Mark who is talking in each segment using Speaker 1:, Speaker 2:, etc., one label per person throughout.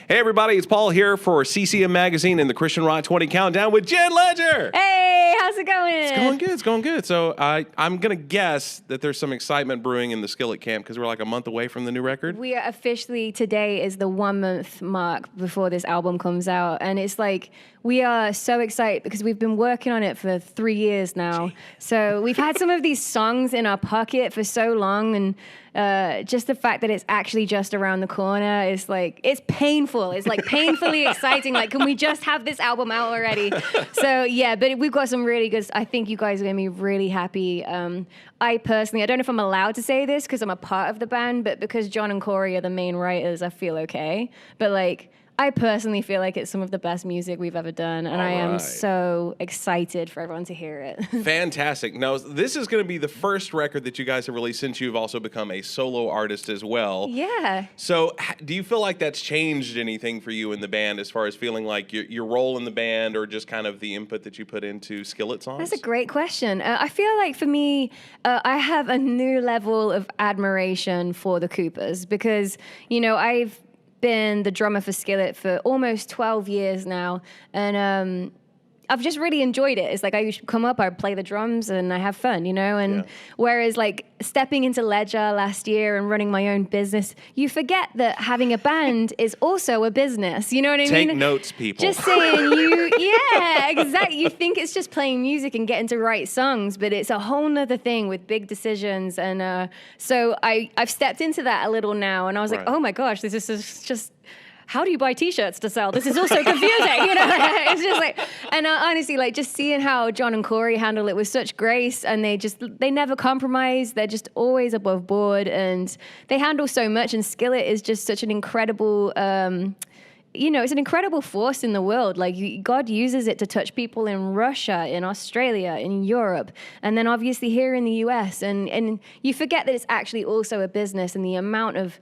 Speaker 1: Hey everybody, it's Paul here for CCM Magazine and the Christian Rock 20 Countdown with Jen Ledger.
Speaker 2: Hey, how's it going?
Speaker 1: It's going good. So I'm going to guess that there's some excitement brewing in the Skillet camp because we're like a month away from the new record.
Speaker 2: We are officially, today is the 1 month mark before this album comes out. And it's like, we are so excited because we've been working on it for 3 years now. So we've had some of these songs in our pocket for so long, and just the fact that it's actually just around the corner is like, it's painful. It's like painfully exciting. Like, can we just have this album out already? So yeah, but we've got some really good, I think you guys are going to be really happy. I personally, I don't know if I'm allowed to say this because I'm a part of the band, but because John and Korey are the main writers, I feel okay. But like, I personally feel like it's some of the best music we've ever done, and I am so excited for everyone to hear it.
Speaker 1: Fantastic. Now, this is going to be the first record that you guys have released since you've also become a solo artist as well.
Speaker 2: Yeah.
Speaker 1: So do you feel like that's changed anything for you in the band as far as feeling like your role in the band or just kind of the input that you put into Skillet songs?
Speaker 2: That's a great question. I feel like for me, I have a new level of admiration for the Coopers because, you know, I've been the drummer for Skillet for almost 12 years now, and I've just really enjoyed it. It's like I used to come up, I play the drums, and I have fun, you know? And whereas like stepping into Ledger last year and running my own business, you forget that having a band is also a business. You know what I mean?
Speaker 1: Take notes, people.
Speaker 2: Just saying yeah, exactly. You think it's just playing music and getting to write songs, but it's a whole nother thing with big decisions. And so I've stepped into that a little now, and I was like, oh my gosh, this is just, how do you buy T-shirts to sell? This is also confusing, you know? It's just like, and honestly, like just seeing how John and Korey handle it with such grace, and they never compromise. They're just always above board, and they handle so much. And Skillet is just such an incredible, you know, it's an incredible force in the world. Like God uses it to touch people in Russia, in Australia, in Europe, and then obviously here in the US. And you forget that it's actually also a business, and the amount of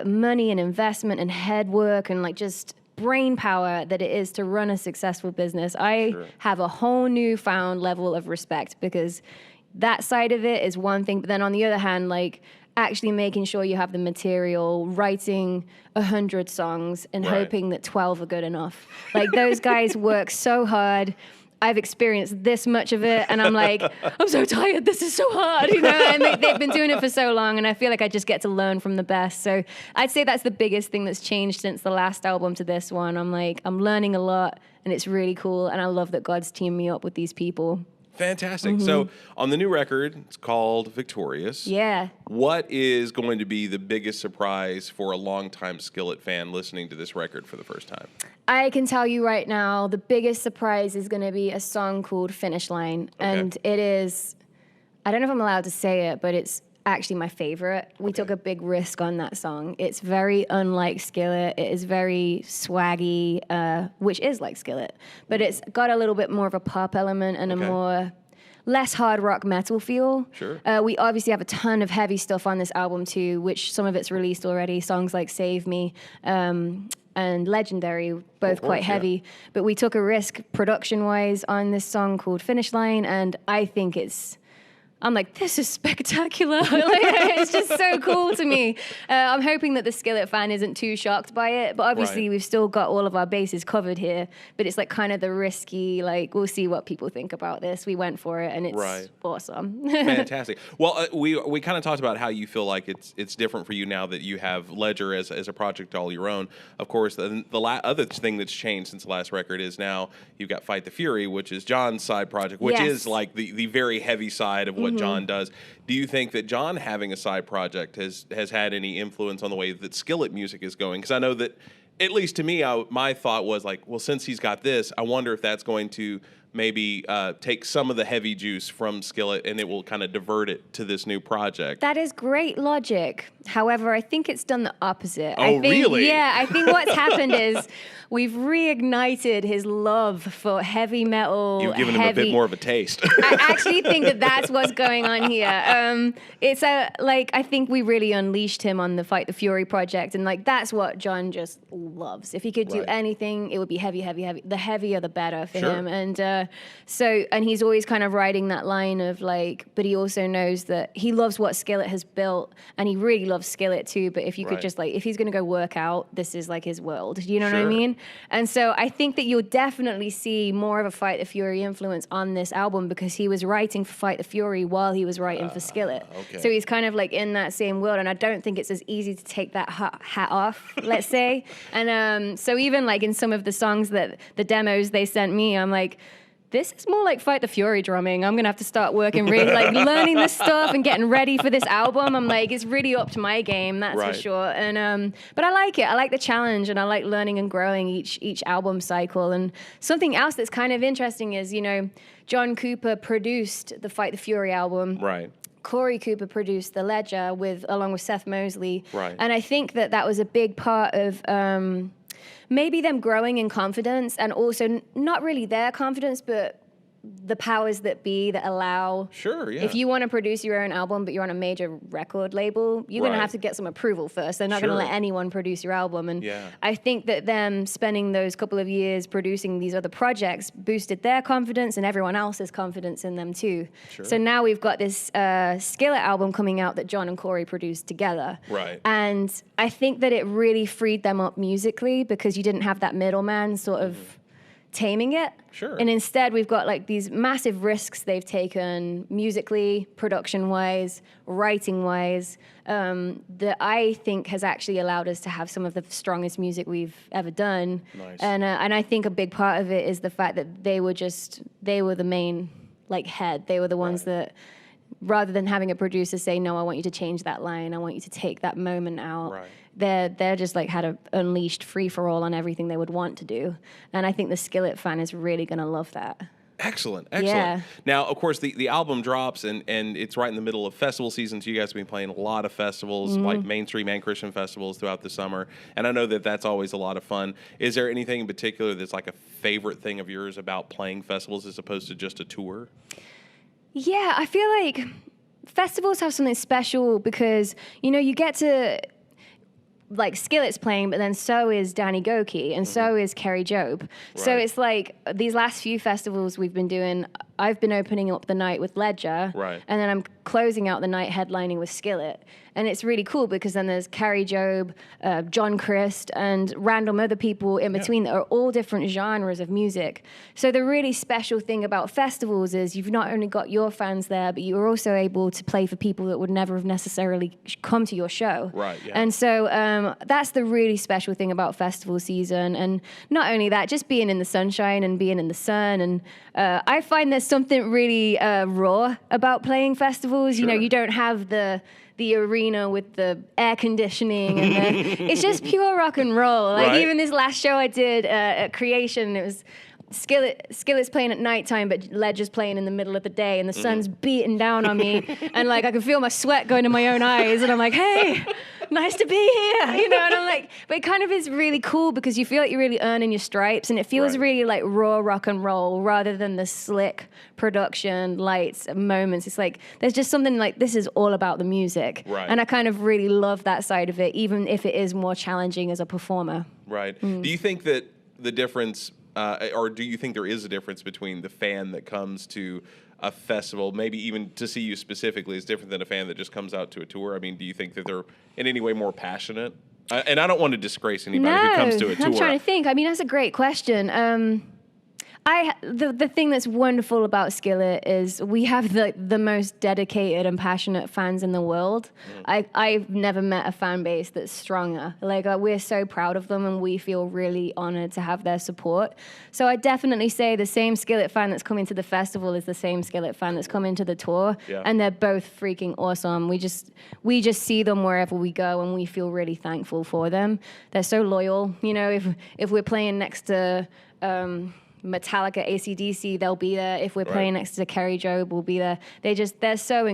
Speaker 2: money and investment and head work and like just brain power that it is to run a successful business. I have a whole newfound level of respect because that side of it is one thing, but then on the other hand, like actually making sure you have the material, writing 100 songs and hoping that 12 are good enough. Like those guys work so hard. I've experienced this much of it, and I'm like, I'm so tired. This is so hard, you know. And they've been doing it for so long, and I feel like I just get to learn from the best. So I'd say that's the biggest thing that's changed since the last album to this one. I'm like, I'm learning a lot, and it's really cool, and I love that God's teamed me up with these people.
Speaker 1: Fantastic. So on the new record, it's called Victorious.
Speaker 2: Yeah.
Speaker 1: What is going to be the biggest surprise for a longtime Skillet fan listening to this record for the first time?
Speaker 2: I can tell you right now, the biggest surprise is going to be a song called Finish Line. And it is, I don't know if I'm allowed to say it, but it's actually my favorite. We took a big risk on that song. It's very unlike Skillet. It is very swaggy, which is like Skillet, but it's got a little bit more of a pop element and a more less hard rock metal feel.
Speaker 1: Sure.
Speaker 2: We obviously have a ton of heavy stuff on this album too, which some of it's released already. Songs like Save Me and Legendary, both quite heavy. But we took a risk production-wise on this song called Finish Line, and I think I'm like, this is spectacular. It's just so cool to me. I'm hoping that the Skillet fan isn't too shocked by it, but obviously we've still got all of our bases covered here. But it's like kind of the risky, like, we'll see what people think about this. We went for it, and it's awesome. Fantastic.
Speaker 1: Well, we kind of talked about how you feel like it's different for you now that you have Ledger as a project all your own. Of course, the other thing that's changed since the last record is now you've got Fight the Fury, which is John's side project, which is like the very heavy side of what John does. Do you think that John having a side project has had any influence on the way that Skillet music is going? Because I know that, at least to me, my thought was like, well, since he's got this, I wonder if that's going to maybe take some of the heavy juice from Skillet and it will kind of divert it to this new project.
Speaker 2: That is great logic. However, I think it's done the opposite.
Speaker 1: Really?
Speaker 2: Yeah, I think what's happened is we've reignited his love for heavy metal.
Speaker 1: You've given him a bit more of a taste.
Speaker 2: I actually think that that's what's going on here. I think we really unleashed him on the Fight the Fury project, and like that's what John just loves. If he could do anything, it would be heavy, heavy, heavy. The heavier, the better for him. And And he's always kind of riding that line of like, but he also knows that he loves what Skillet has built, and he really loves Skillet too. But if you could just like, if he's going to go work out, this is like his world. You know what I mean? And so I think that you'll definitely see more of a Fight the Fury influence on this album, because he was writing for Fight the Fury while he was writing for Skillet. So he's kind of like in that same world, and I don't think it's as easy to take that hat off, let's say. And so even like in some of the songs that the demos they sent me, I'm like, this is more like Fight the Fury drumming. I'm gonna have to start working really like learning this stuff and getting ready for this album. I'm like, it's really up to my game, that's for sure. And but I like it. I like the challenge, and I like learning and growing each album cycle. And something else that's kind of interesting is, you know, John Cooper produced the Fight the Fury album.
Speaker 1: Right.
Speaker 2: Korey Cooper produced the Ledger along with Seth Mosley.
Speaker 1: Right.
Speaker 2: And I think that was a big part of maybe them growing in confidence, and also not really their confidence, but the powers that be that allow.
Speaker 1: Sure, yeah.
Speaker 2: If you want to produce your own album, but you're on a major record label, you're going to have to get some approval first. They're not going to let anyone produce your album. And I think that them spending those couple of years producing these other projects boosted their confidence and everyone else's confidence in them too. So now we've got this Skillet album coming out that John and Korey produced together.
Speaker 1: Right.
Speaker 2: And I think that it really freed them up musically, because you didn't have that middleman sort of taming it. And instead we've got like these massive risks they've taken musically, production-wise, writing-wise, that I think has actually allowed us to have some of the strongest music we've ever done. And I think a big part of it is the fact that they were the main like head. They were the ones that, rather than having a producer say, no, I want you to change that line, I want you to take that moment out. They're just like had a unleashed free-for-all on everything they would want to do. And I think the Skillet fan is really going to love that.
Speaker 1: Excellent. Yeah. Now, of course, the album drops, and it's right in the middle of festival season, so you guys have been playing a lot of festivals, like mainstream and Christian festivals throughout the summer, and I know that that's always a lot of fun. Is there anything in particular that's like a favorite thing of yours about playing festivals as opposed to just a tour? Yeah,
Speaker 2: I feel like festivals have something special because, you know, you get to, like, Skillet's playing, but then so is Danny Goki, and so is Kerry Jobe. So it's like these last few festivals we've been doing, I've been opening up the night with Ledger, and then I'm closing out the night headlining with Skillet. And it's really cool because then there's Kerry Jobe, John Christ, and random other people in between that are all different genres of music. So the really special thing about festivals is you've not only got your fans there, but you're also able to play for people that would never have necessarily come to your show. And so that's the really special thing about festival season. And not only that, just being in the sunshine and being in the sun. And I find there's something really raw about playing festivals. You know, you don't have the arena with the air conditioning and it's just pure rock and roll. Like even this last show I did at Creation, it was Skillet's playing at nighttime, but Ledger's playing in the middle of the day, and the sun's beating down on me, and like I can feel my sweat going to my own eyes, and I'm like, hey, nice to be here, you know. And I'm like, but it kind of is really cool because you feel like you're really earning your stripes, and it feels really like raw rock and roll rather than the slick production lights moments. It's like there's just something like this is all about the music, and I kind of really love that side of it, even if it is more challenging as a performer.
Speaker 1: Do you think that the difference, or do you think there is a difference between the fan that comes to a festival, maybe even to see you specifically, is different than a fan that just comes out to a tour? I mean, do you think that they're in any way more passionate? And I don't want to disgrace anybody who comes to a tour.
Speaker 2: I'm trying to think. I mean, that's a great question. The thing that's wonderful about Skillet is we have the most dedicated and passionate fans in the world. I've never met a fan base that's stronger. Like we're so proud of them, and we feel really honored to have their support. So I definitely say the same Skillet fan that's coming to the festival is the same Skillet fan that's coming to the tour, and they're both freaking awesome. We just see them wherever we go, and we feel really thankful for them. They're so loyal. You know, if we're playing next to Metallica, AC/DC, they'll be there. If we're playing next to Kerry Jobe, we'll be there. They're just so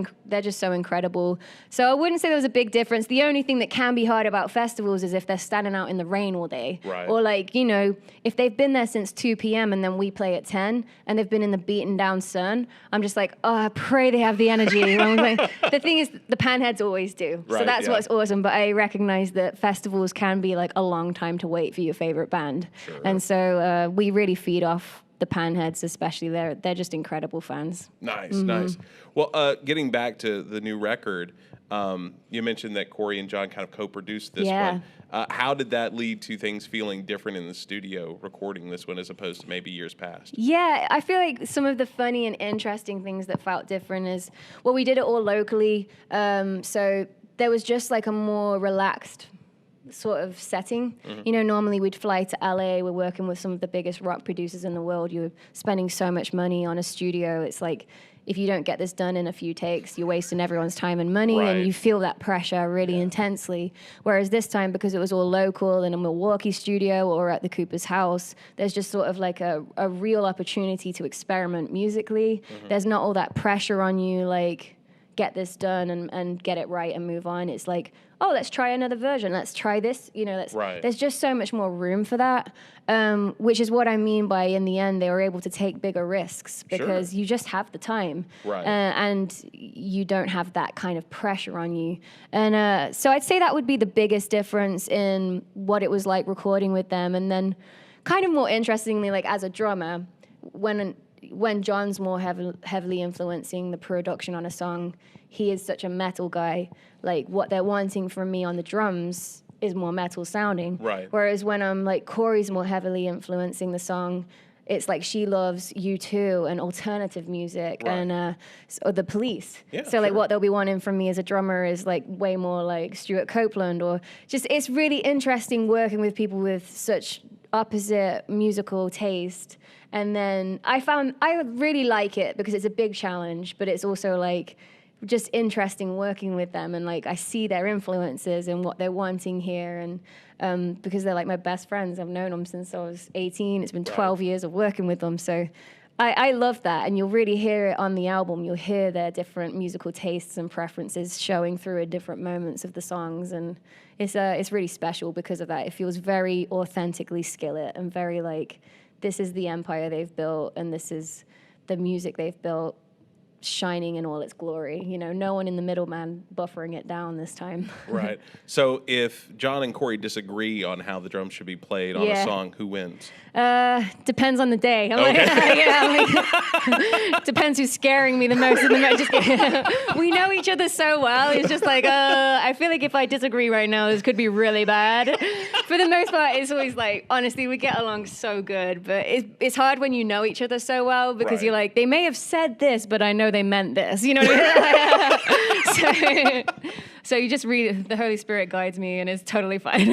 Speaker 2: incredible. So I wouldn't say there was a big difference. The only thing that can be hard about festivals is if they're standing out in the rain all day, or like, you know, if they've been there since 2 p.m. and then we play at 10 and they've been in the beaten down sun. I'm just like, oh, I pray they have the energy. The thing is, the panheads always do. So that's what's awesome. But I recognize that festivals can be like a long time to wait for your favorite band, and so we really feed off the Panheads especially. They're just incredible fans.
Speaker 1: Nice, nice. Well, getting back to the new record, you mentioned that Korey and John kind of co-produced this one. How did that lead to things feeling different in the studio recording this one as opposed to maybe years past?
Speaker 2: Yeah, I feel like some of the funny and interesting things that felt different is, well, we did it all locally, so there was just like a more relaxed sort of setting. You know, normally we'd fly to LA, we're working with some of the biggest rock producers in the world, you're spending so much money on a studio, it's like, if you don't get this done in a few takes, you're wasting everyone's time and money, and you feel that pressure really intensely. Whereas this time, because it was all local in a Milwaukee studio or at the Cooper's house, there's just sort of like a real opportunity to experiment musically. There's not all that pressure on you, like, get this done and get it right and move on. It's like, oh, let's try another version. Let's try this. You know, there's just so much more room for that, which is what I mean by, in the end, they were able to take bigger risks because you just have the time. And you don't have that kind of pressure on you. And so I'd say that would be the biggest difference in what it was like recording with them. And then kind of more interestingly, like as a drummer, when John's more heavily influencing the production on a song, he is such a metal guy. Like, what they're wanting from me on the drums is more metal sounding. Whereas when I'm like, Korey's more heavily influencing the song, it's like she loves U2 and alternative music and or the Police. So like what they'll be wanting from me as a drummer is like way more like Stuart Copeland, or just, it's really interesting working with people with such opposite musical taste. And then I really like it because it's a big challenge, but it's also like just interesting working with them, and like I see their influences and what they're wanting here, and because they're like my best friends. I've known them since I was 18. It's been 12 years of working with them, so I love that, and you'll really hear it on the album. You'll hear their different musical tastes and preferences showing through at different moments of the songs, and it's really special because of that. It feels very authentically Skillet and very like, this is the empire they've built, and this is the music they've built, shining in all its glory. You know, no one in the middleman buffering it down this time.
Speaker 1: So if John and Korey disagree on how the drums should be played on a song, who wins?
Speaker 2: Depends on the day. Depends who's scaring me the most. Just kidding. We know each other so well. It's just like, I feel like if I disagree right now, this could be really bad. For the most part, it's always like, honestly, we get along so good, but it's hard when you know each other so well, because you're like, they may have said this, but I know they meant this. You know what I mean? So you just read it. The Holy Spirit guides me, and it's totally fine.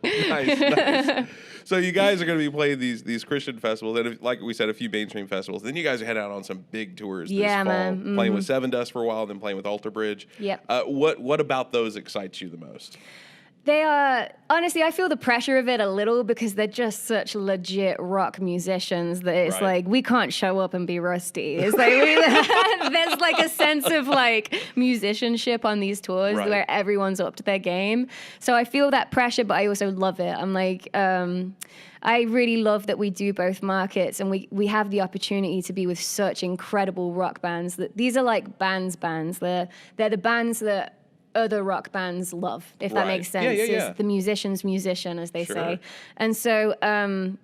Speaker 1: Nice. So you guys are going to be playing these Christian festivals, and like we said, a few mainstream festivals. Then you guys are heading out on some big tours this fall.
Speaker 2: Man.
Speaker 1: Playing with Seven Dust for a while, then playing with Alter Bridge. What about those excites you the most?
Speaker 2: They are, honestly, I feel the pressure of it a little because they're just such legit rock musicians that it's like, we can't show up and be rusty. It's like, there's like a sense of like musicianship on these tours where everyone's up to their game. So I feel that pressure, but I also love it. I'm like, I really love that we do both markets, and we have the opportunity to be with such incredible rock bands. That these are like bands. They're the bands that other rock bands love, if that makes sense. It's the musician's musician, as they say. And so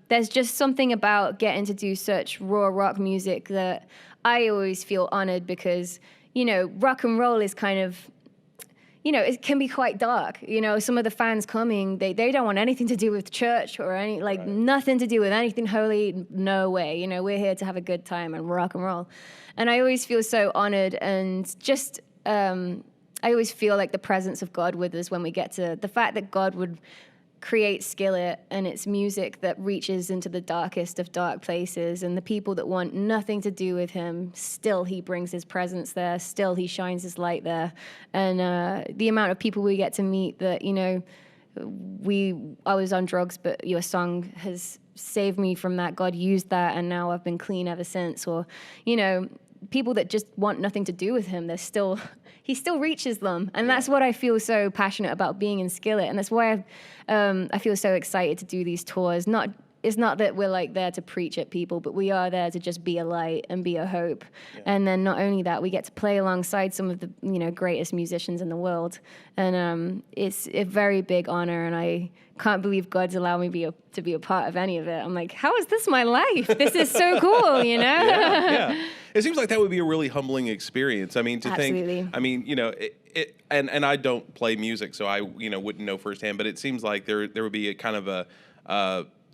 Speaker 2: there's just something about getting to do such raw rock music that I always feel honored, because, you know, rock and roll is kind of, you know, it can be quite dark. You know, some of the fans coming, they don't want anything to do with church or any, like nothing to do with anything holy. No way. You know, we're here to have a good time and rock and roll. And I always feel so honored, and just, I always feel like the presence of God with us when we get to the fact that God would create Skillet and its music that reaches into the darkest of dark places, and the people that want nothing to do with him, still he brings his presence there, still he shines his light there. And the amount of people we get to meet that, you know, I was on drugs, but your song has saved me from that. God used that, and now I've been clean ever since. Or, you know, people that just want nothing to do with him, he still reaches them. And that's what I feel so passionate about being in Skillet. And that's why I feel so excited to do these tours, not not that we're like there to preach at people, but we are there to just be a light and be a hope. And then not only that, we get to play alongside some of the greatest musicians in the world, and it's a very big honor. And I can't believe God's allowed me to be a part of any of it. I'm like, how is this my life? This is so cool,
Speaker 1: Yeah. It seems like that would be a really humbling experience. I mean, to
Speaker 2: Absolutely.
Speaker 1: think, I mean, and I don't play music, so I, wouldn't know firsthand, but it seems like there would be a kind of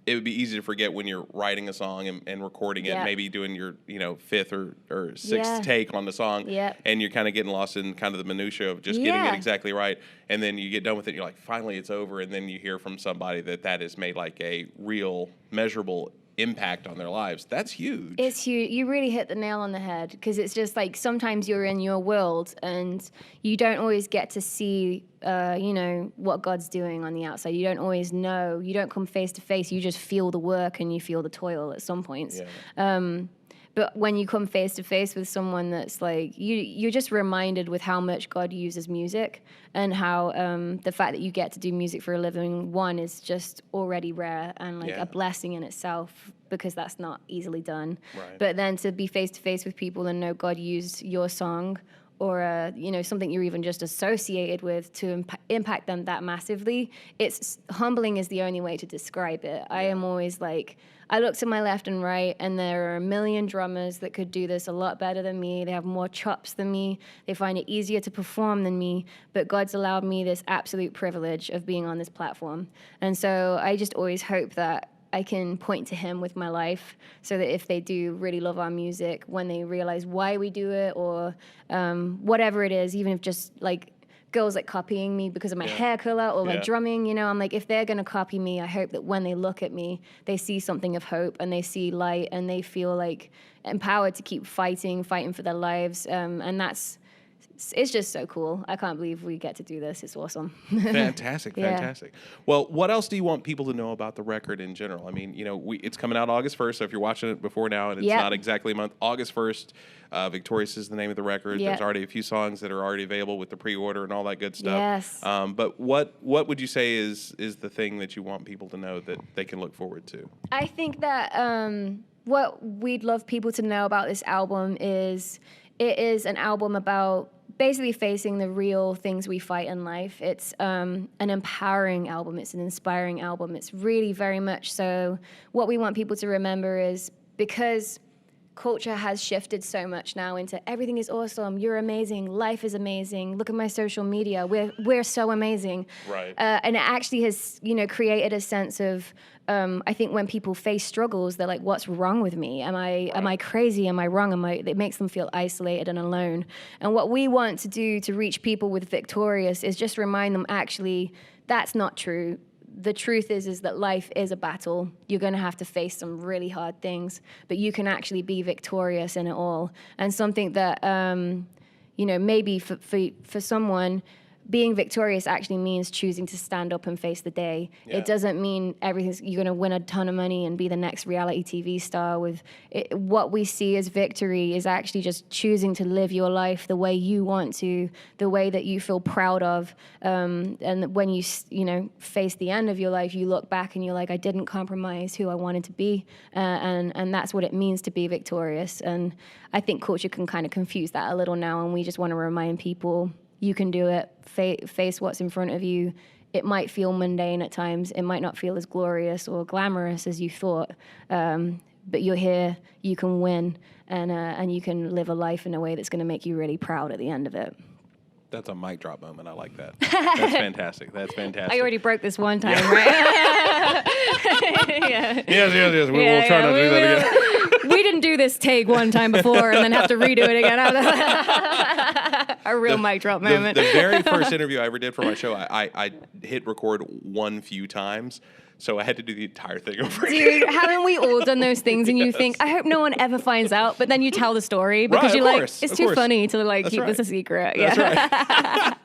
Speaker 1: it would be easy to forget when you're writing a song and recording it, maybe doing your, fifth or sixth take on the song, and you're kind of getting lost in kind of the minutia of just getting it exactly right, and then you get done with it, and you're like, finally it's over, and then you hear from somebody that has made like a real measurable impact on their lives. That's huge.
Speaker 2: It's huge. You really hit the nail on the head, because it's just like sometimes you're in your world and you don't always get to see what God's doing on the outside. You don't always know. You don't come face to face. You just feel the work and you feel the toil at some points. But when you come face to face with someone that's like, you're just reminded with how much God uses music, and how the fact that you get to do music for a living, one, is just already rare and like a blessing in itself, because that's not easily done.
Speaker 1: Right.
Speaker 2: But then to be face to face with people and know God used your song, or something you're even just associated with, to impact them that massively, it's humbling is the only way to describe it. I am always like, I look to my left and right, and there are a million drummers that could do this a lot better than me. They have more chops than me. They find it easier to perform than me. But God's allowed me this absolute privilege of being on this platform. And so I just always hope that I can point to him with my life, so that if they do really love our music, when they realize why we do it, or whatever it is, even if just like girls like copying me because of my hair color or my drumming, I'm like, if they're going to copy me, I hope that when they look at me, they see something of hope, and they see light, and they feel like empowered to keep fighting for their lives. And it's just so cool. I can't believe we get to do this. It's awesome.
Speaker 1: Fantastic. Well, what else do you want people to know about the record in general? I mean, it's coming out August 1st, so if you're watching it before now and it's not exactly a month, August 1st, Victorious is the name of the record. There's already a few songs that are already available with the pre-order and all that good stuff.
Speaker 2: Yes.
Speaker 1: But what would you say is the thing that you want people to know that they can look forward to?
Speaker 2: I think that what we'd love people to know about this album is it is an album about basically facing the real things we fight in life. It's an empowering album. It's an inspiring album. It's really very much so. What we want people to remember is, because culture has shifted so much now into everything is awesome, you're amazing, life is amazing, look at my social media, we're so amazing.
Speaker 1: Right.
Speaker 2: And it actually has, created a sense of, I think when people face struggles, they're like, what's wrong with me? Am I crazy? Am I wrong? It makes them feel isolated and alone. And what we want to do to reach people with Victorious is just remind them, actually, that's not true. The truth is that life is a battle. You're going to have to face some really hard things, but you can actually be victorious in it all. And something that, maybe for someone, being victorious actually means choosing to stand up and face the day.
Speaker 1: Yeah.
Speaker 2: It doesn't mean you're going to win a ton of money and be the next reality TV star. What we see as victory is actually just choosing to live your life the way you want to, the way that you feel proud of. And when you face the end of your life, you look back and you're like, I didn't compromise who I wanted to be. And that's what it means to be victorious. And I think culture can kind of confuse that a little now, and we just want to remind people, you can do it. Face what's in front of you. It might feel mundane at times. It might not feel as glorious or glamorous as you thought. But you're here. You can win, and you can live a life in a way that's going to make you really proud at the end of it.
Speaker 1: That's a mic drop moment. I like that. That's fantastic.
Speaker 2: I already broke this one time, right?
Speaker 1: Yes. We'll try not to do that again.
Speaker 2: We didn't do this take one time before and then have to redo it again. A real mic drop moment.
Speaker 1: The very first interview I ever did for my show, I hit record one few times. So I had to do the entire thing over again.
Speaker 2: Dude, haven't we all done those things? And you think, I hope no one ever finds out. But then you tell the story because you're like, it's too funny to keep this a secret.
Speaker 1: That's right.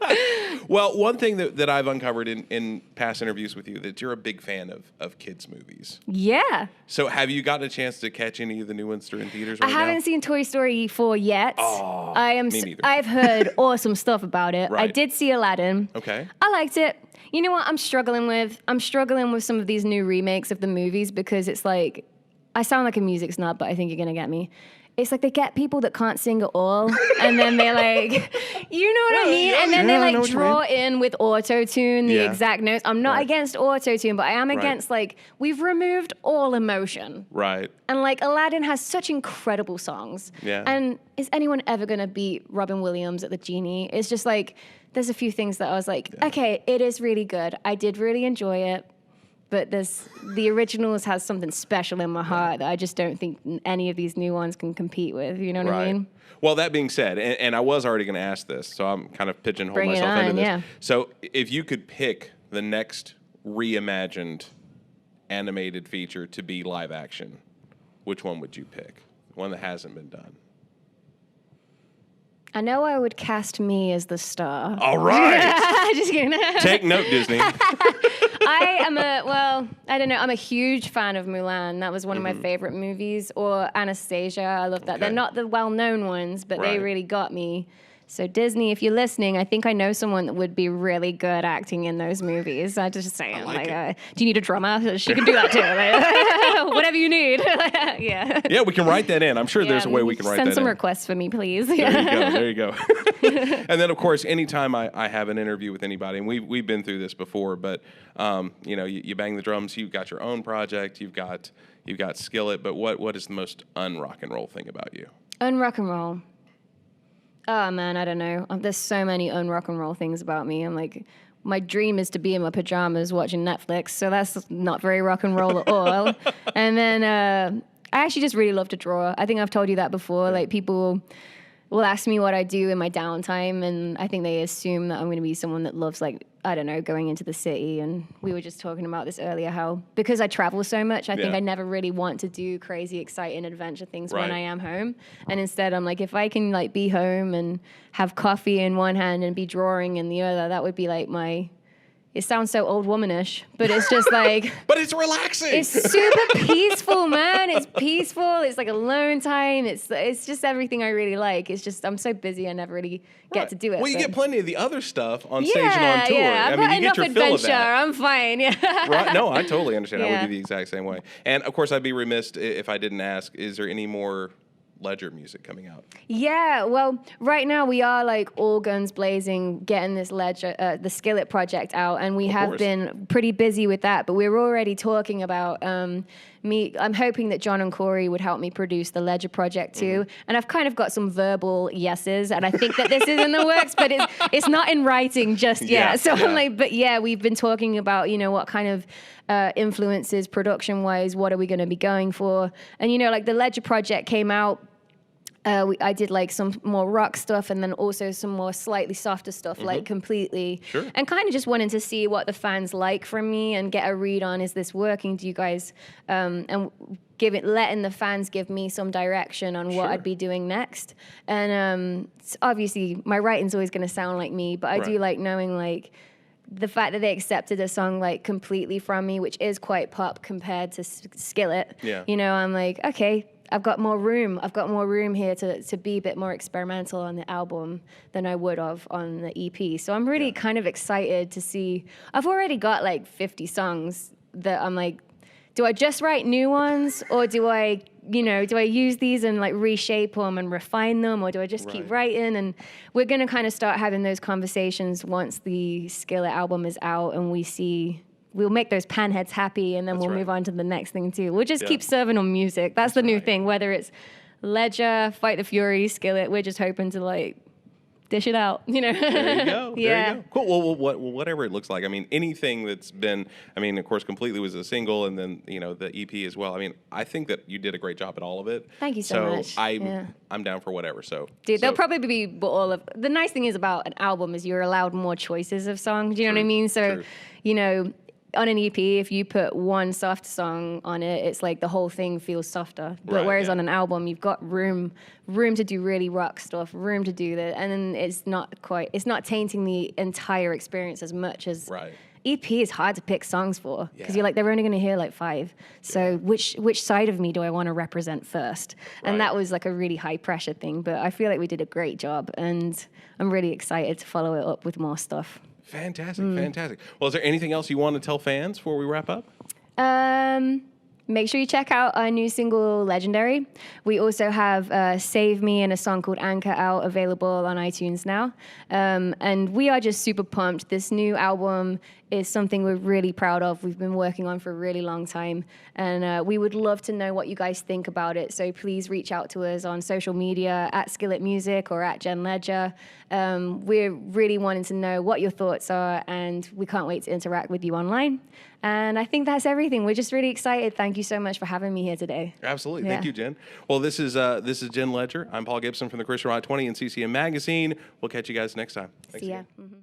Speaker 1: Well, one thing that I've uncovered in past interviews with you, that you're a big fan of kids' movies.
Speaker 2: Yeah.
Speaker 1: So have you gotten a chance to catch any of the new ones that are in theaters right now?
Speaker 2: I haven't seen Toy Story 4 yet.
Speaker 1: Oh, me neither.
Speaker 2: I've heard awesome stuff about it.
Speaker 1: Right.
Speaker 2: I did see Aladdin.
Speaker 1: Okay.
Speaker 2: I liked it. You know what I'm struggling with? I'm struggling with some of these new remakes of the movies because it's like, I sound like a music snob, but I think you're going to get me. It's like they get people that can't sing at all, and then they like, you know what I mean? And then they like draw in with auto-tune the exact notes. I'm not against auto-tune, but I am against like, we've removed all emotion.
Speaker 1: Right.
Speaker 2: And like Aladdin has such incredible songs.
Speaker 1: Yeah.
Speaker 2: And is anyone ever going to beat Robin Williams at the Genie? It's just like, there's a few things that I was like, okay, it is really good. I did really enjoy it. But the originals has something special in my heart that I just don't think any of these new ones can compete with. You know what I mean?
Speaker 1: Well, that being said, and I was already going to ask this, so I'm kind of pigeonholing myself into this.
Speaker 2: Yeah.
Speaker 1: So if you could pick the next reimagined animated feature to be live action, which one would you pick? One that hasn't been done.
Speaker 2: I know I would cast me as the star.
Speaker 1: All right.
Speaker 2: Just kidding.
Speaker 1: Take note, Disney.
Speaker 2: I don't know. I'm a huge fan of Mulan. That was one of my favorite movies. Or Anastasia. I love that.
Speaker 1: Okay.
Speaker 2: They're not the well-known ones, but they really got me. So Disney, if you're listening, I think I know someone that would be really good acting in those movies. I just say, do you need a drummer? She can do that too. Like, whatever you need. Yeah.
Speaker 1: Yeah, we can write that in. I'm sure there's a way we can write that in.
Speaker 2: Send some requests for me, please.
Speaker 1: There you go. And then, of course, anytime I have an interview with anybody, and we've been through this before, but you bang the drums. You've got your own project. You've got Skillet. But what is the most un-rock and roll thing about you?
Speaker 2: Un-rock and roll. Oh, man, I don't know. There's so many un-rock and roll things about me. I'm like, my dream is to be in my pajamas watching Netflix, so that's not very rock and roll at all. And then I actually just really love to draw. I think I've told you that before. Like, people will ask me what I do in my downtime, and I think they assume that I'm going to be someone that loves, like, I don't know, going into the city. And we were just talking about this earlier, how because I travel so much, I think I never really want to do crazy, exciting adventure things when I am home. And instead, I'm like, if I can like be home and have coffee in one hand and be drawing in the other, that would be like my... It sounds so old womanish, but it's just like...
Speaker 1: But it's relaxing.
Speaker 2: It's super peaceful, man. It's peaceful. It's like alone time. It's just everything I really like. It's just, I'm so busy, I never really get to do it.
Speaker 1: Well, you get plenty of the other stuff on stage and on tour.
Speaker 2: Yeah, I've got enough adventure. I'm fine. Yeah.
Speaker 1: Right? No, I totally understand. I would be the exact same way. And, of course, I'd be remiss if I didn't ask, is there any more Ledger music coming out?
Speaker 2: Yeah, well, right now we are like all guns blazing, getting this Ledger, the Skillet project out, and we have been pretty busy with that. But we're already talking about me. I'm hoping that John and Korey would help me produce the Ledger project too. And I've kind of got some verbal yeses, and I think that this is in the works, but it's not in writing just yet. So I'm like, but yeah, we've been talking about what kind of influences production-wise, what are we going to be going for? And like the Ledger project came out. I did like some more rock stuff and then also some more slightly softer stuff, like completely.
Speaker 1: Sure.
Speaker 2: And kind of just wanting to see what the fans like from me and get a read on, is this working? Do you guys, and letting the fans give me some direction on what I'd be doing next. And obviously my writing's always going to sound like me, but I do like knowing like the fact that they accepted a song like completely from me, which is quite pop compared to Skillet.
Speaker 1: Yeah.
Speaker 2: I'm like, okay, I've got more room. I've got more room here to be a bit more experimental on the album than I would have on the EP. So I'm really kind of excited to see. I've already got like 50 songs that I'm like, do I just write new ones, or do I use these and like reshape them and refine them, or do I just keep writing? And we're going to kind of start having those conversations once the Skillet album is out and we'll make those panheads happy, and then we'll move on to the next thing too. We'll just keep serving them music. That's the new thing, whether it's Ledger, Fight the Fury, Skillet, we're just hoping to like dish it out,
Speaker 1: There you go.
Speaker 2: Yeah.
Speaker 1: There you go. Cool. Well, whatever it looks like. I mean, anything that's been, of course, Completely was a single, and then, the EP as well. I mean, I think that you did a great job at all of it.
Speaker 2: Thank you so much.
Speaker 1: I'm down for whatever. So,
Speaker 2: dude, there'll probably be all of, the nice thing is about an album is you're allowed more choices of songs. Do you know what I mean? So, on an EP, if you put one soft song on it, it's like the whole thing feels softer. But whereas on an album, you've got room to do really rock stuff, room to do that, and then it's not tainting the entire experience as much as EP is hard to pick songs for, because you're like, they're only going to hear like 5. So which side of me do I want to represent first? And that was like a really high pressure thing, but I feel like we did a great job, and I'm really excited to follow it up with more stuff.
Speaker 1: Fantastic, fantastic. Well, is there anything else you want to tell fans before we wrap up?
Speaker 2: Make sure you check out our new single, Legendary. We also have Save Me and a song called Anchor out available on iTunes now. And we are just super pumped. This new album is something we're really proud of. We've been working on for a really long time. And we would love to know what you guys think about it. So please reach out to us on social media at Skillet Music or at Jen Ledger. We're really wanting to know what your thoughts are, and we can't wait to interact with you online. And I think that's everything. We're just really excited. Thank you so much for having me here today.
Speaker 1: Absolutely. Thank you, Jen. Well, this is Jen Ledger. I'm Paul Gibson from the Christian Rock 20 and CCM Magazine. We'll catch you guys next time. Thanks
Speaker 2: See ya.
Speaker 1: again.